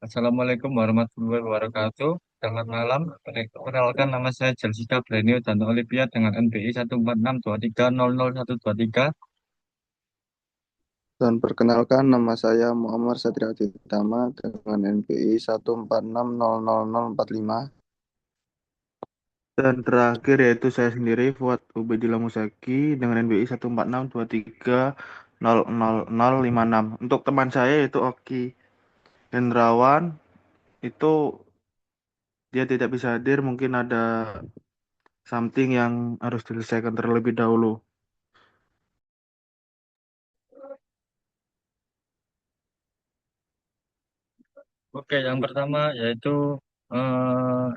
Assalamualaikum warahmatullahi wabarakatuh. Selamat malam. Perkenalkan nama saya Jelsika Brenio dan Olivia dengan NBI 146230013. Dan perkenalkan nama saya Muhammad Satria Tama dengan NPI 146000045. Dan terakhir yaitu saya sendiri Fuad Ubedillah Musaki dengan NPI 14623000056. Untuk teman saya yaitu Oki Hendrawan, itu dia tidak bisa hadir, mungkin ada something yang harus diselesaikan terlebih dahulu. Oke, yang pertama yaitu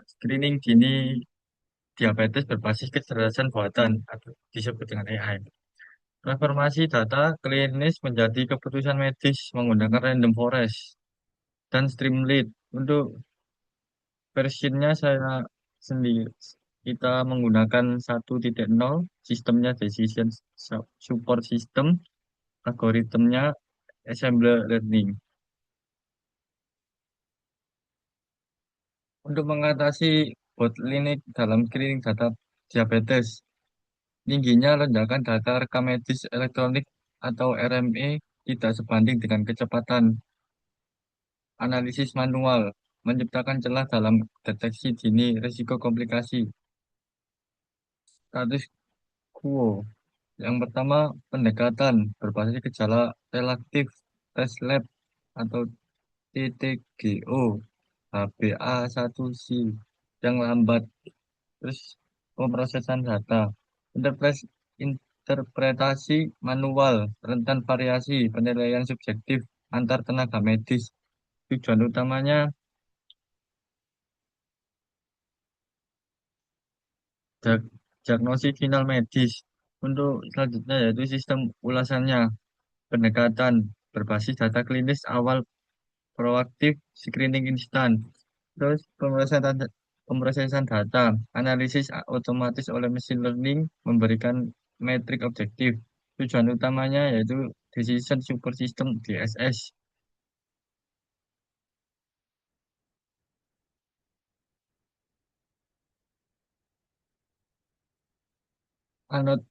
screening dini diabetes berbasis kecerdasan buatan atau disebut dengan AI. Transformasi data klinis menjadi keputusan medis menggunakan random forest dan Streamlit. Untuk versionnya saya sendiri kita menggunakan 1.0, sistemnya decision support system, algoritmnya assembler learning. Untuk mengatasi bottleneck dalam screening data diabetes, tingginya lonjakan data rekam medis elektronik atau RME tidak sebanding dengan kecepatan analisis manual, menciptakan celah dalam deteksi dini risiko komplikasi. Status quo. Yang pertama, pendekatan berbasis gejala relatif tes lab atau TTGO, HbA1c yang lambat, terus pemrosesan data, interpretasi manual, rentan variasi, penilaian subjektif antar tenaga medis. Tujuan utamanya diagnosis final medis. Untuk selanjutnya yaitu sistem ulasannya, pendekatan berbasis data klinis awal proaktif, screening instan, terus pemrosesan data, analisis otomatis oleh machine learning memberikan metrik objektif. Tujuan utamanya yaitu decision support system DSS. Anot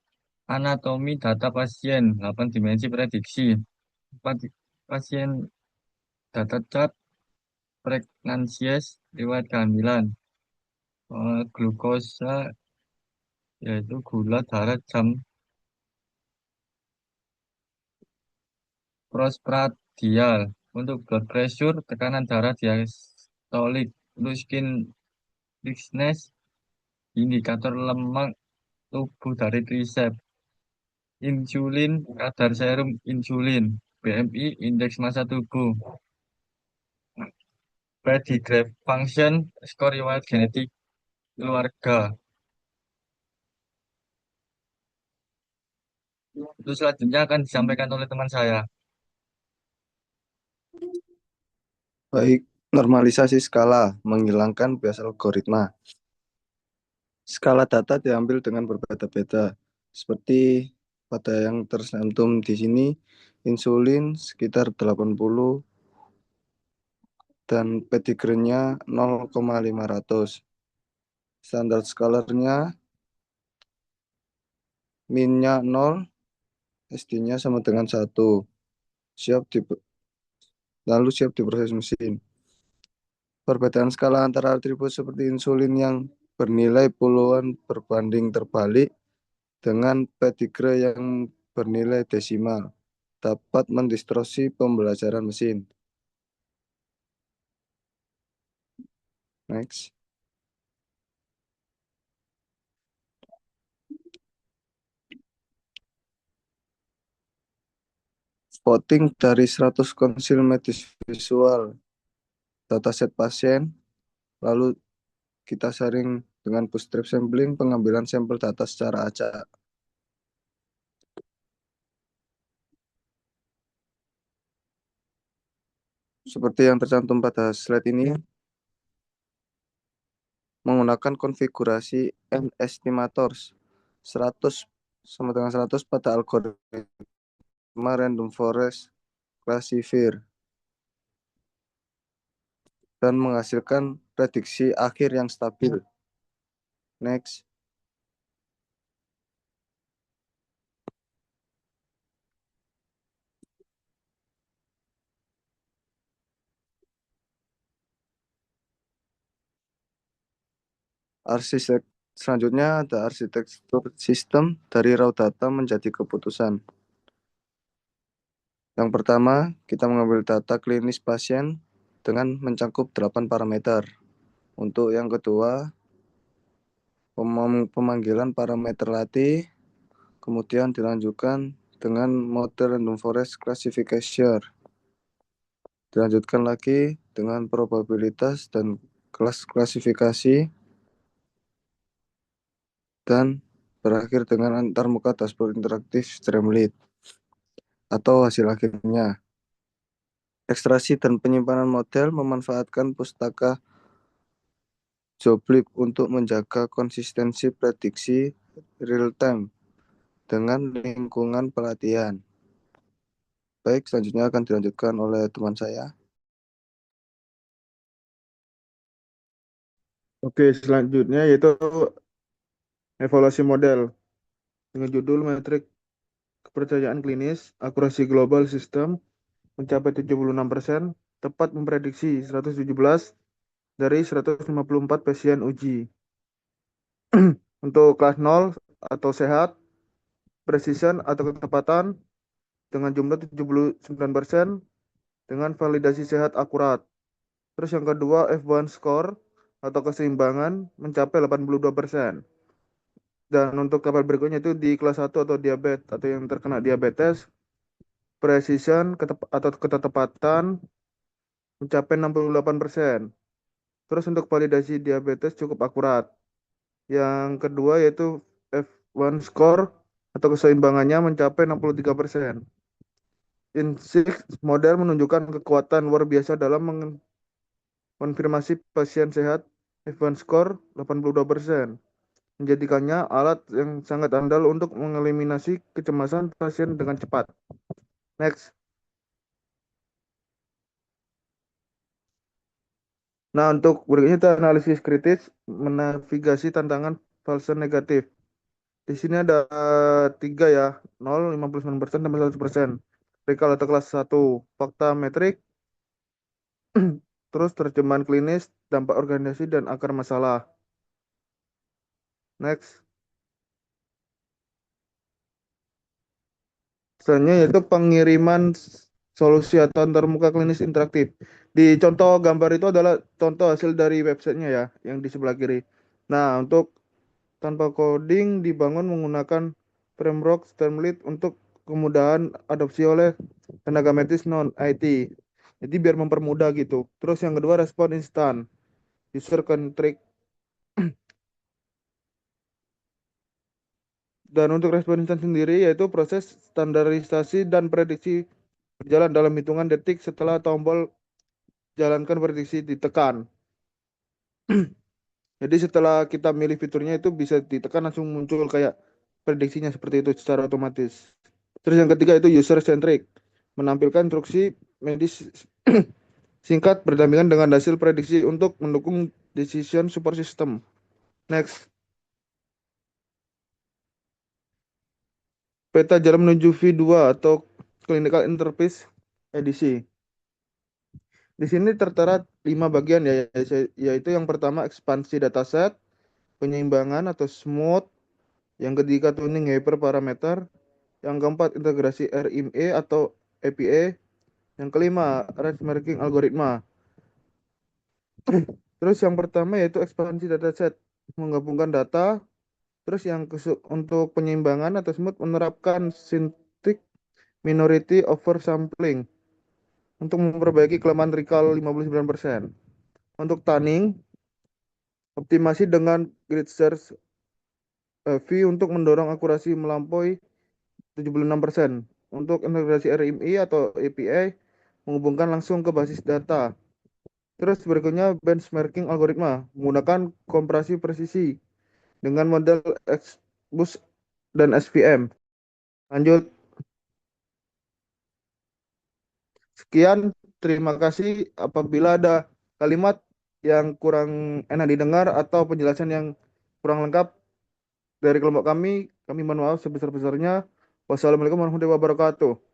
anatomi data pasien, 8 dimensi prediksi. Pasien data chart, pregnancies, riwayat kehamilan, glukosa yaitu gula darah jam prosprandial. Untuk blood pressure, tekanan darah diastolik. Untuk skin thickness, indikator lemak tubuh dari triceps. Insulin, kadar serum insulin. BMI, indeks massa tubuh. Pedigree function, skor riwayat genetik keluarga. Itu selanjutnya akan disampaikan oleh teman saya. Baik, normalisasi skala menghilangkan bias algoritma. Skala data diambil dengan berbeda-beda, seperti pada yang tercantum di sini, insulin sekitar 80 dan pedigree-nya 0,500. Standar skalernya min-nya 0, SD-nya sama dengan 1. Siap di, lalu siap diproses mesin. Perbedaan skala antara atribut seperti insulin yang bernilai puluhan berbanding terbalik dengan pedigree yang bernilai desimal dapat mendistorsi pembelajaran mesin. Next. Spotting dari 100 konsil medis visual dataset pasien, lalu kita sharing dengan bootstrap sampling pengambilan sampel data secara acak. Seperti yang tercantum pada slide ini, menggunakan konfigurasi n estimators 100 sama dengan 100 pada algoritma random forest classifier. dan menghasilkan prediksi akhir yang stabil. Next. Arsitek Selanjutnya ada arsitektur sistem dari raw data menjadi keputusan. Yang pertama, kita mengambil data klinis pasien dengan mencakup 8 parameter. Untuk yang kedua, pemanggilan parameter latih, kemudian dilanjutkan dengan model random forest classification. Dilanjutkan lagi dengan probabilitas dan kelas klasifikasi, dan berakhir dengan antarmuka dashboard interaktif Streamlit atau hasil akhirnya. Ekstraksi dan penyimpanan model memanfaatkan pustaka Joblib untuk menjaga konsistensi prediksi real time dengan lingkungan pelatihan. Baik, selanjutnya akan dilanjutkan oleh teman saya. Oke, selanjutnya yaitu evaluasi model dengan judul metrik kepercayaan klinis, akurasi global sistem mencapai 76%, tepat memprediksi 117 dari 154 pasien uji. Untuk kelas 0 atau sehat, precision atau ketepatan dengan jumlah 79% dengan validasi sehat akurat. Terus yang kedua F1 score atau keseimbangan mencapai 82%. Dan untuk tabel berikutnya itu di kelas 1 atau diabetes atau yang terkena diabetes, precision atau ketepatan mencapai 68%. Terus untuk validasi diabetes cukup akurat. Yang kedua yaitu F1 score atau keseimbangannya mencapai 63%. IN6 model menunjukkan kekuatan luar biasa dalam mengkonfirmasi pasien sehat. F1 score 82%. Menjadikannya alat yang sangat andal untuk mengeliminasi kecemasan pasien dengan cepat. Next. Nah, untuk berikutnya itu analisis kritis menavigasi tantangan false negatif. Di sini ada tiga ya, 0, 59%, sampai 100%. Recall atau kelas 1, fakta metrik, terus terjemahan klinis, dampak organisasi, dan akar masalah. Next. Selanjutnya yaitu pengiriman solusi atau antarmuka klinis interaktif. Di contoh gambar itu adalah contoh hasil dari websitenya ya, yang di sebelah kiri. Nah, untuk tanpa coding dibangun menggunakan framework Streamlit untuk kemudahan adopsi oleh tenaga medis non IT. Jadi biar mempermudah gitu. Terus yang kedua respon instan, user centric. Dan untuk respon instan sendiri yaitu proses standarisasi dan prediksi berjalan dalam hitungan detik setelah tombol jalankan prediksi ditekan. Jadi setelah kita milih fiturnya itu bisa ditekan langsung muncul kayak prediksinya seperti itu secara otomatis. Terus yang ketiga itu user centric, menampilkan instruksi medis singkat berdampingan dengan hasil prediksi untuk mendukung decision support system. Next, peta jalan menuju V2 atau clinical interface edisi. Di sini tertera 5 bagian ya, yaitu yang pertama ekspansi dataset, penyeimbangan atau smooth, yang ketiga tuning hyperparameter, yang keempat integrasi RIME atau APA, yang kelima benchmarking algoritma. Terus yang pertama yaitu ekspansi dataset, menggabungkan data. Terus yang untuk penyeimbangan atau smooth menerapkan synthetic minority oversampling untuk memperbaiki kelemahan recall 59%. Untuk tuning, optimasi dengan grid search V untuk mendorong akurasi melampaui 76%. Untuk integrasi RMI atau API menghubungkan langsung ke basis data. Terus berikutnya benchmarking algoritma menggunakan kompresi presisi dengan model XBoost dan SVM. Lanjut. Sekian, terima kasih. Apabila ada kalimat yang kurang enak didengar atau penjelasan yang kurang lengkap dari kelompok kami mohon maaf sebesar-besarnya. Wassalamualaikum warahmatullahi wabarakatuh.